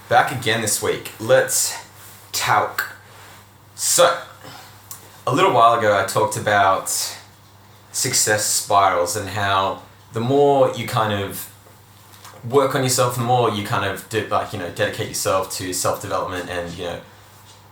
Back again this week. Let's talk. So, a little while ago I talked about success spirals and how the more you kind of work on yourself, the more you kind of dedicate yourself to self-development and,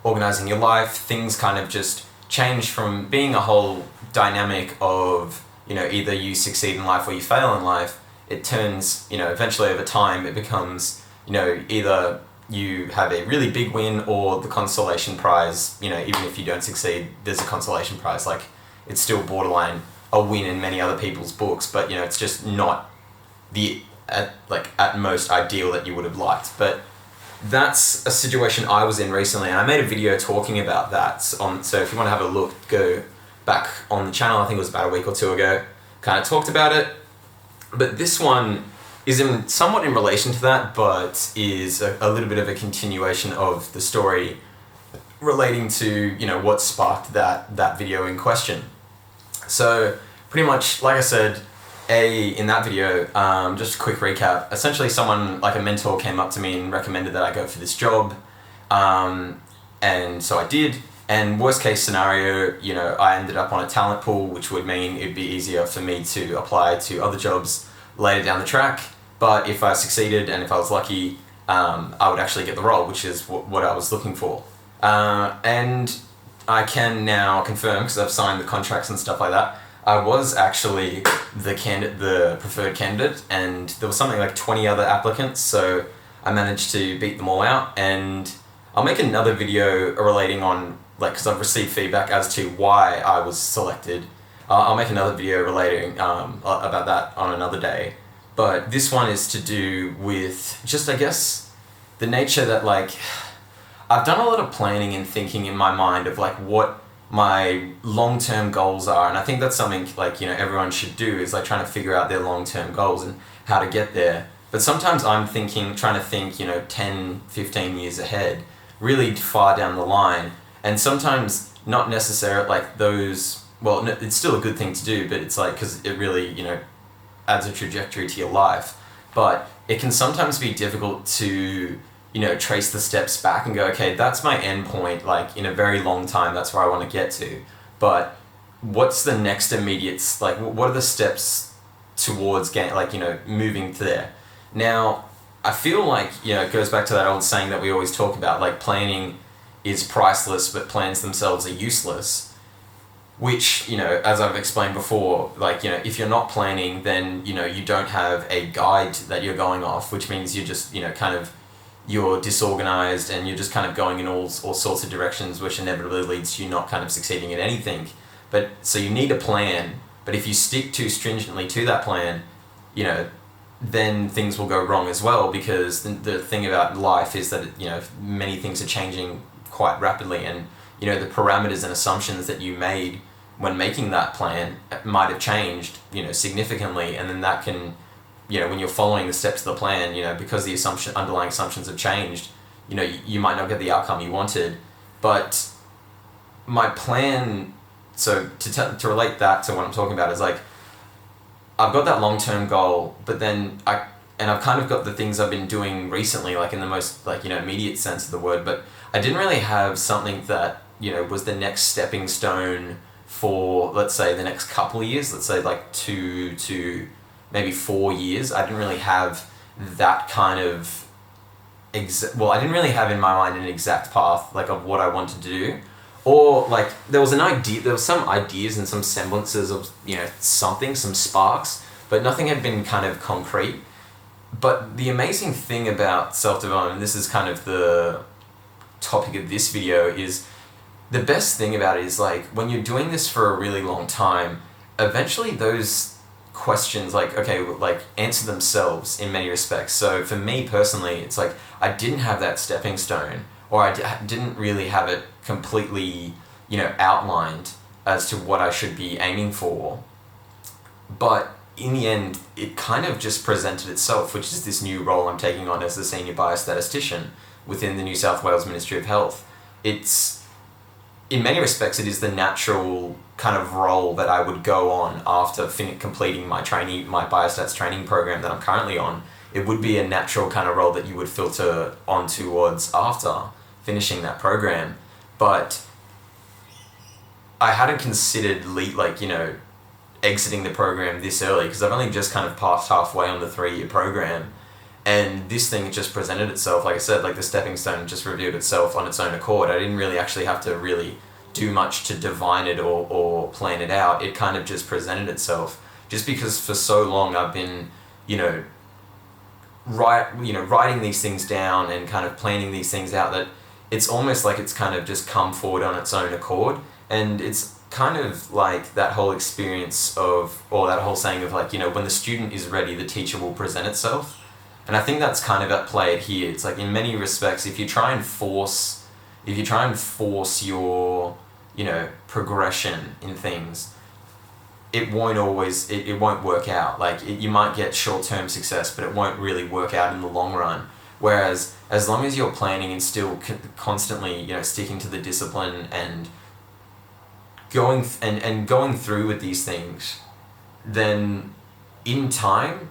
organizing your life, things kind of just change from being a whole dynamic of, either you succeed in life or you fail in life. It turns, eventually over time it becomes, either you have a really big win or the consolation prize, even if you don't succeed, there's a consolation prize. Like, it's still borderline a win in many other people's books, but, it's just not the, at most ideal that you would have liked. But that's a situation I was in recently, and I made a video talking about that. So if you want to have a look, go back on the channel. I think it was about a week or two ago. Kind of talked about it. But this one is somewhat in relation to that, but is a little bit of a continuation of the story relating to, what sparked that video in question. So pretty much, like I said, in that video, just a quick recap, essentially someone, like a mentor, came up to me and recommended that I go for this job, and so I did, and worst case scenario, I ended up on a talent pool, which would mean it'd be easier for me to apply to other jobs later down the track. But if I succeeded and if I was lucky, I would actually get the role, which is what I was looking for. And I can now confirm, because I've signed the contracts and stuff like that, I was actually the preferred candidate, and there was something like 20 other applicants, so I managed to beat them all out. And I'll make another video relating on, because I've received feedback as to why I was selected. I'll make another video relating about that on another day. But this one is to do with just, I guess, the nature that, I've done a lot of planning and thinking in my mind of, what my long-term goals are, and I think that's something, everyone should do, is, trying to figure out their long-term goals and how to get there. But sometimes I'm trying to think, 10, 15 years ahead, really far down the line, and sometimes not necessarily, it's still a good thing to do, but it's, because it really, adds a trajectory to your life. But it can sometimes be difficult to, trace the steps back and go, okay, that's my end point, in a very long time, that's where I want to get to. But what's the next immediate, what are the steps towards getting, moving to there? Now, I feel it goes back to that old saying that we always talk about, planning is priceless, but plans themselves are useless. Which, as I've explained before, if you're not planning, then, you don't have a guide that you're going off, which means you're just, you're disorganized and you're just kind of going in all sorts of directions, which inevitably leads to you not kind of succeeding at anything. But, so you need a plan, but if you stick too stringently to that plan, then things will go wrong as well, because the thing about life is that, many things are changing quite rapidly, and, the parameters and assumptions that you made when making that plan might have changed, significantly, and then that can, when you're following the steps of the plan, because the underlying assumptions have changed, you might not get the outcome you wanted. But my plan, so to relate that to what I'm talking about, is I've got that long-term goal, but then I've kind of got the things I've been doing recently, in the most, immediate sense of the word, but I didn't really have something that, was the next stepping stone for, let's say, the next couple of years, let's say 2 to maybe 4 years. I didn't really have that kind of, I didn't really have in my mind an exact path, of what I wanted to do. Or, there was some ideas and some semblances of, some sparks, but nothing had been kind of concrete. But the amazing thing about self-development, and this is kind of the topic of this video, is the best thing about it is, when you're doing this for a really long time, eventually those questions, answer themselves in many respects. So for me personally, it's I didn't have that stepping stone, or I didn't really have it completely, outlined as to what I should be aiming for. But in the end, it kind of just presented itself, which is this new role I'm taking on as the senior biostatistician within the New South Wales Ministry of Health. In many respects, it is the natural kind of role that I would go on after completing my biostats training program that I'm currently on. it would be a natural kind of role that you would filter on towards after finishing that program. But I hadn't considered exiting the program this early, because I've only just kind of passed halfway on the 3-year program, and this thing just presented itself. Like I said, like the stepping stone just revealed itself on its own accord. I didn't really actually have to really do much to divine it or plan it out. It kind of just presented itself, just because for so long I've been, writing these things down and kind of planning these things out, that it's almost like it's kind of just come forward on its own accord. And it's kind of like that whole experience of, or that whole saying of like, when the student is ready, the teacher will present itself. And I think that's kind of at play here. It's like, in many respects, if you try and force your, progression in things, it won't always, it won't work out. Like, you might get short-term success, but it won't really work out in the long run. Whereas, as long as you're planning and still constantly, sticking to the discipline and going through with these things, then in time,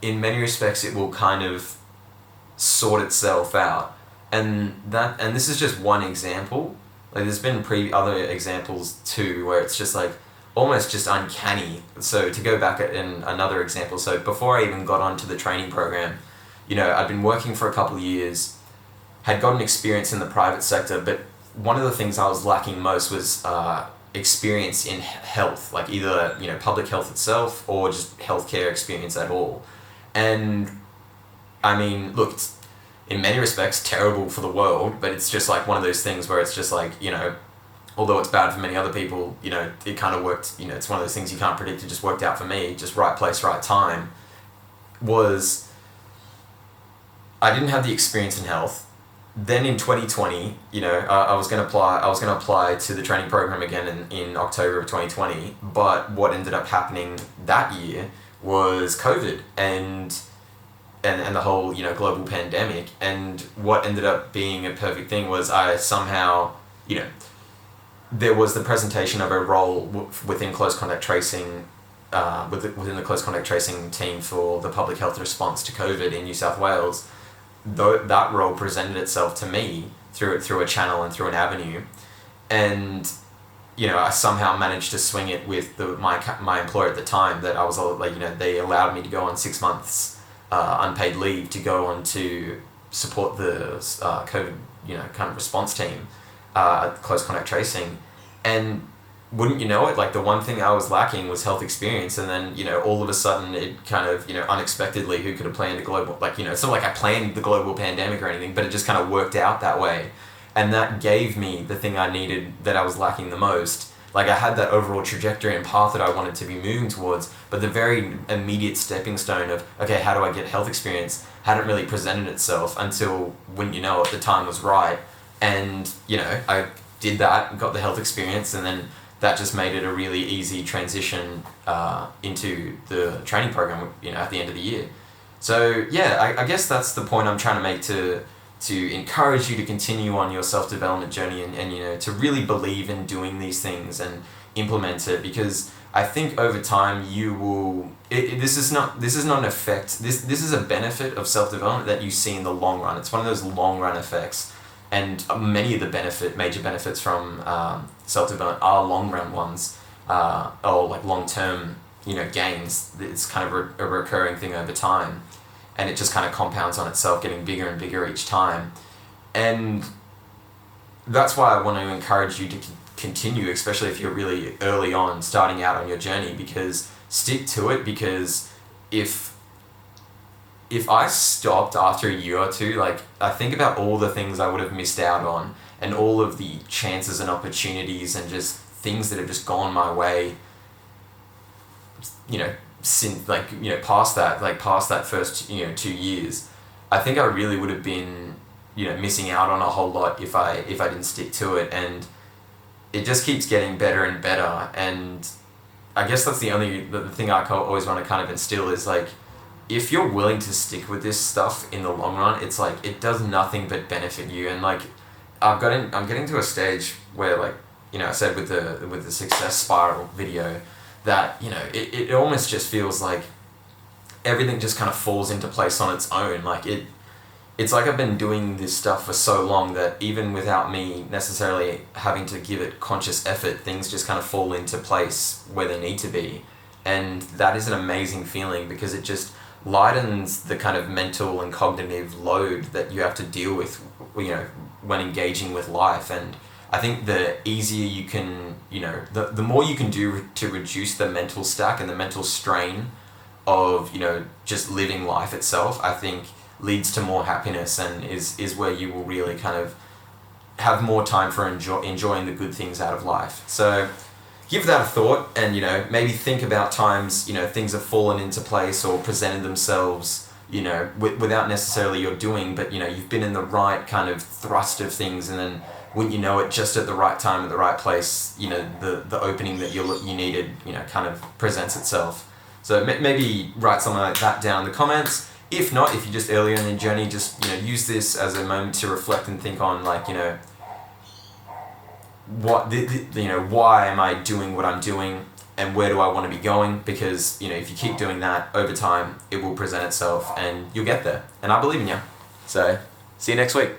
in many respects, it will kind of sort itself out. And this is just one example. Like, there's been other examples too, where it's just like almost just uncanny. So to go back in another example, so before I even got onto the training program, I'd been working for a couple of years, had gotten experience in the private sector, but one of the things I was lacking most was experience in health, like either public health itself or just healthcare experience at all. And I mean, look, it's in many respects terrible for the world, but it's just like one of those things where it's just like, although it's bad for many other people, it kind of worked, it's one of those things you can't predict. It just worked out for me, just right place, right time. I didn't have the experience in health. Then in 2020, I was going to apply to the training program again in October of 2020. But what ended up happening that year was COVID and the whole, global pandemic. And what ended up being a perfect thing was I somehow, there was the presentation of a role within close contact tracing, within the close contact tracing team for the public health response to COVID in New South Wales. That role presented itself to me through a channel and through an avenue, and I somehow managed to swing it with my employer at the time, that I was they allowed me to go on 6 months unpaid leave to go on to support the COVID kind of response team, close contact tracing. And wouldn't you know it, like the one thing I was lacking was health experience, and then all of a sudden it kind of unexpectedly, who could have planned a global, it's not like I planned the global pandemic or anything, but it just kind of worked out that way, and that gave me the thing I needed that I was lacking the most. Like, I had that overall trajectory and path that I wanted to be moving towards, but the very immediate stepping stone of, okay, how do I get health experience, hadn't really presented itself until, wouldn't you know it, the time was right. And I did that, got the health experience, and then that just made it a really easy transition into the training program, at the end of the year. So yeah, I guess that's the point I'm trying to make, to encourage you to continue on your self-development journey and to really believe in doing these things and implement it, because I think over time you will, this is not an effect, this is a benefit of self-development that you see in the long run. It's one of those long run effects. And many of the major benefits from self-development are long-run ones, or like long-term, gains. It's kind of a recurring thing over time, and it just kind of compounds on itself, getting bigger and bigger each time. And that's why I want to encourage you to continue, especially if you're really early on, starting out on your journey, because stick to it, because if I stopped after a year or two, like, I think about all the things I would have missed out on, and all of the chances and opportunities and just things that have just gone my way, since, past that first, 2 years. I think I really would have been, missing out on a whole lot if I didn't stick to it, and it just keeps getting better and better. And I guess that's the thing I always want to kind of instill is, like, if you're willing to stick with this stuff in the long run, it's like, it does nothing but benefit you. And like, I'm getting to a stage where, like, I said with the success spiral video, that, it almost just feels like everything just kind of falls into place on its own. It's like I've been doing this stuff for so long that even without me necessarily having to give it conscious effort, things just kind of fall into place where they need to be. And that is an amazing feeling because it just lightens the kind of mental and cognitive load that you have to deal with, when engaging with life. And I think the easier you can, the more you can do to reduce the mental stack and the mental strain of, just living life itself, I think leads to more happiness and is where you will really kind of have more time for enjoying the good things out of life. So give that a thought and, maybe think about times, things have fallen into place or presented themselves, without necessarily your doing, but, you've been in the right kind of thrust of things, and then wouldn't you know it, just at the right time, at the right place, the opening that you needed, kind of presents itself. So maybe write something like that down in the comments. If not, if you're just earlier in the journey, just, use this as a moment to reflect and think on, why am I doing what I'm doing and where do I want to be going? Because, if you keep doing that over time, it will present itself and you'll get there. And I believe in you. So, see you next week.